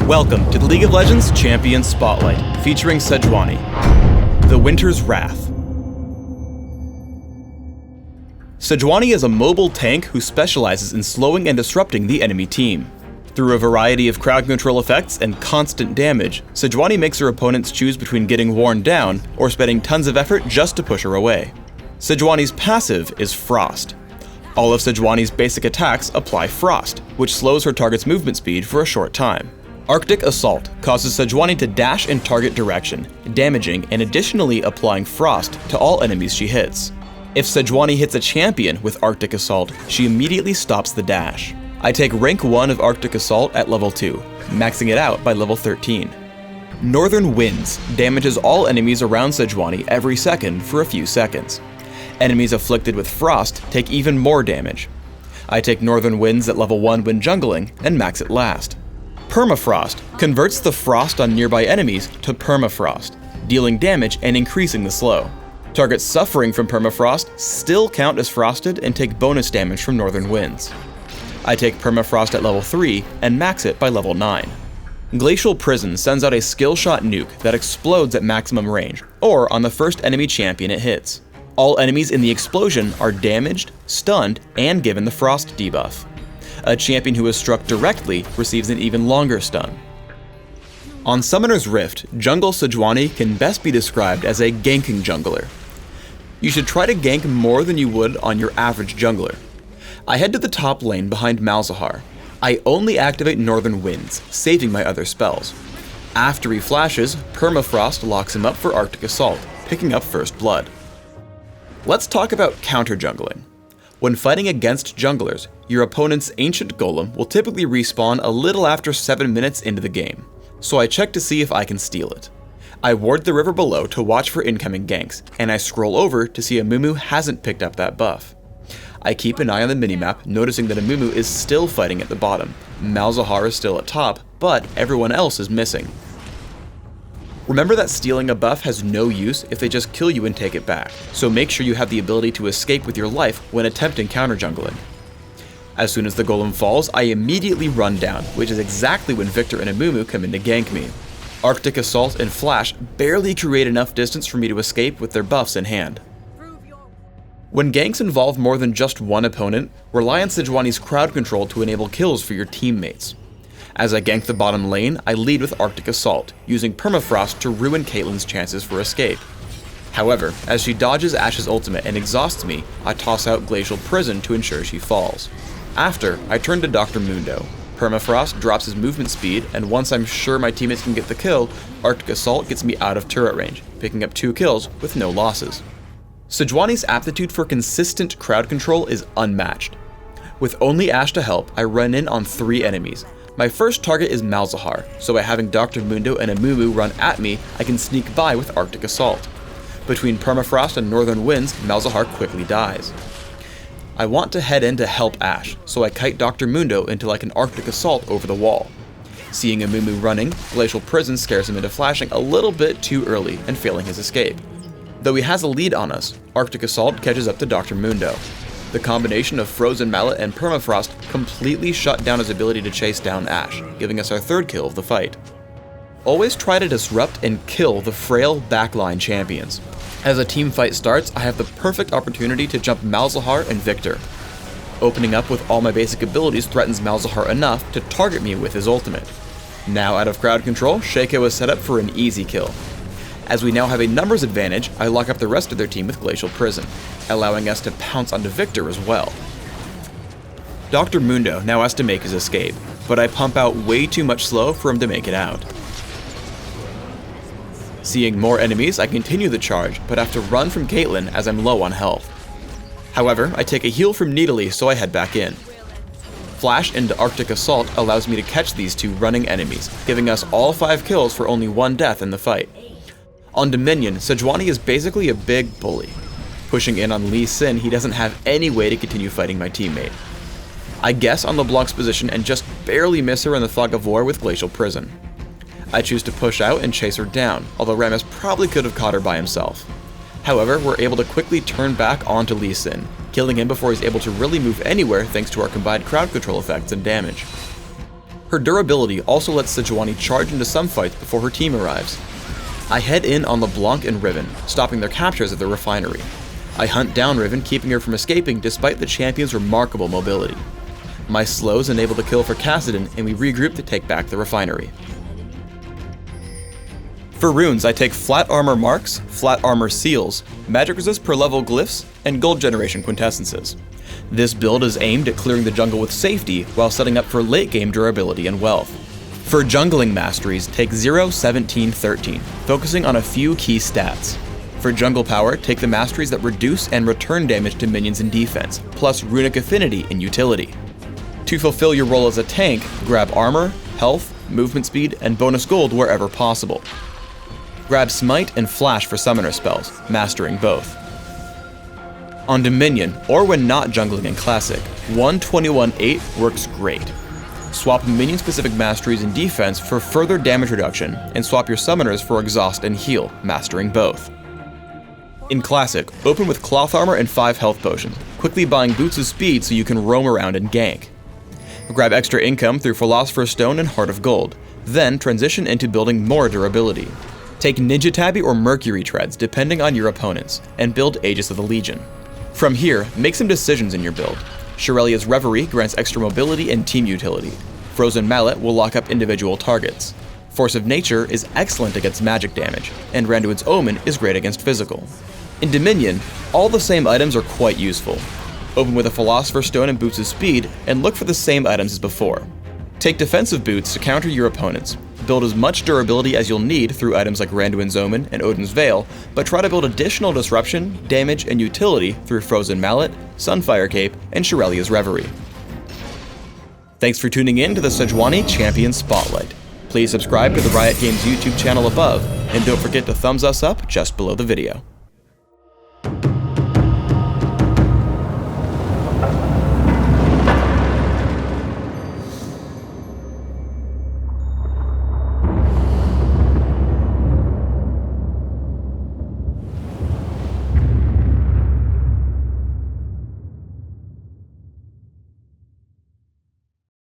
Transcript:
Welcome to the League of Legends Champion Spotlight, featuring Sejuani, the Winter's Wrath. Sejuani is a mobile tank who specializes in slowing and disrupting the enemy team. Through a variety of crowd control effects and constant damage, Sejuani makes her opponents choose between getting worn down or spending tons of effort just to push her away. Sejuani's passive is Frost. All of Sejuani's basic attacks apply Frost, which slows her target's movement speed for a short time. Arctic Assault causes Sejuani to dash in target direction, damaging and additionally applying Frost to all enemies she hits. If Sejuani hits a champion with Arctic Assault, she immediately stops the dash. I take rank 1 of Arctic Assault at level 2, maxing it out by level 13. Northern Winds damages all enemies around Sejuani every second for a few seconds. Enemies afflicted with Frost take even more damage. I take Northern Winds at level 1 when jungling and max it last. Permafrost converts the frost on nearby enemies to permafrost, dealing damage and increasing the slow. Targets suffering from permafrost still count as frosted and take bonus damage from Northern Winds. I take permafrost at level 3 and max it by level 9. Glacial Prison sends out a skill shot nuke that explodes at maximum range, or on the first enemy champion it hits. All enemies in the explosion are damaged, stunned, and given the frost debuff. A champion who is struck directly receives an even longer stun. On Summoner's Rift, Jungle Sejuani can best be described as a ganking jungler. You should try to gank more than you would on your average jungler. I head to the top lane behind Malzahar. I only activate Northern Winds, saving my other spells. After he flashes, Permafrost locks him up for Arctic Assault, picking up First Blood. Let's talk about counter jungling. When fighting against junglers, your opponent's Ancient Golem will typically respawn a little after 7 minutes into the game, so I check to see if I can steal it. I ward the river below to watch for incoming ganks, and I scroll over to see Amumu hasn't picked up that buff. I keep an eye on the minimap, noticing that Amumu is still fighting at the bottom. Malzahar is still at top, but everyone else is missing. Remember that stealing a buff has no use if they just kill you and take it back, so make sure you have the ability to escape with your life when attempting counter jungling. As soon as the golem falls, I immediately run down, which is exactly when Victor and Amumu come in to gank me. Arctic Assault and Flash barely create enough distance for me to escape with their buffs in hand. When ganks involve more than just one opponent, rely on Sejuani's crowd control to enable kills for your teammates. As I gank the bottom lane, I lead with Arctic Assault, using Permafrost to ruin Caitlyn's chances for escape. However, as she dodges Ashe's ultimate and exhausts me, I toss out Glacial Prison to ensure she falls. After, I turn to Dr. Mundo. Permafrost drops his movement speed, and once I'm sure my teammates can get the kill, Arctic Assault gets me out of turret range, picking up 2 kills with no losses. Sejuani's aptitude for consistent crowd control is unmatched. With only Ashe to help, I run in on 3 enemies. My first target is Malzahar, so by having Dr. Mundo and Amumu run at me, I can sneak by with Arctic Assault. Between Permafrost and Northern Winds, Malzahar quickly dies. I want to head in to help Ashe, so I kite Dr. Mundo until I can Arctic Assault over the wall. Seeing Amumu running, Glacial Prison scares him into flashing a little bit too early and failing his escape. Though he has a lead on us, Arctic Assault catches up to Dr. Mundo. The combination of Frozen Mallet and Permafrost completely shut down his ability to chase down Ashe, giving us our 3rd kill of the fight. Always try to disrupt and kill the frail backline champions. As a team fight starts, I have the perfect opportunity to jump Malzahar and Victor. Opening up with all my basic abilities threatens Malzahar enough to target me with his ultimate. Now out of crowd control, Shaco is set up for an easy kill. As we now have a numbers advantage, I lock up the rest of their team with Glacial Prison, allowing us to pounce onto Victor as well. Dr. Mundo now has to make his escape, but I pump out way too much slow for him to make it out. Seeing more enemies, I continue the charge, but have to run from Caitlyn as I'm low on health. However, I take a heal from Nidalee, so I head back in. Flash into Arctic Assault allows me to catch these 2 running enemies, giving us all 5 kills for only 1 death in the fight. On Dominion, Sejuani is basically a big bully. Pushing in on Lee Sin, he doesn't have any way to continue fighting my teammate. I guess on LeBlanc's position and just barely miss her in the Fog of War with Glacial Prison. I choose to push out and chase her down, although Rammus probably could have caught her by himself. However, we're able to quickly turn back onto Lee Sin, killing him before he's able to really move anywhere thanks to our combined crowd control effects and damage. Her durability also lets Sejuani charge into some fights before her team arrives. I head in on LeBlanc and Riven, stopping their captures of the refinery. I hunt down Riven, keeping her from escaping despite the champion's remarkable mobility. My slows enable the kill for Kassadin, and we regroup to take back the refinery. For runes, I take flat armor marks, flat armor seals, magic resist per level glyphs, and gold generation quintessences. This build is aimed at clearing the jungle with safety while setting up for late game durability and wealth. For jungling masteries, take 0, 17, 13, focusing on a few key stats. For jungle power, take the masteries that reduce and return damage to minions in defense, plus runic affinity in utility. To fulfill your role as a tank, grab armor, health, movement speed, and bonus gold wherever possible. Grab Smite and Flash for summoner spells, mastering both. On Dominion, or when not jungling in Classic, 121-8 works great. Swap minion-specific masteries in defense for further damage reduction, and swap your summoners for exhaust and heal, mastering both. In Classic, open with cloth armor and 5 health potions, quickly buying boots of speed so you can roam around and gank. Grab extra income through Philosopher's Stone and Heart of Gold, then transition into building more durability. Take Ninja Tabby or Mercury Treads depending on your opponents, and build Aegis of the Legion. From here, make some decisions in your build. Shirelia's Reverie grants extra mobility and team utility. Frozen Mallet will lock up individual targets. Force of Nature is excellent against magic damage, and Randuin's Omen is great against physical. In Dominion, all the same items are quite useful. Open with a Philosopher's Stone and Boots of Speed, and look for the same items as before. Take defensive boots to counter your opponents. Build as much durability as you'll need through items like Randuin's Omen and Odin's Veil, but try to build additional disruption, damage, and utility through Frozen Mallet, Sunfire Cape, and Shirelia's Reverie. Thanks for tuning in to the Sejuani Champion Spotlight. Please subscribe to the Riot Games YouTube channel above, and don't forget to thumbs us up just below the video.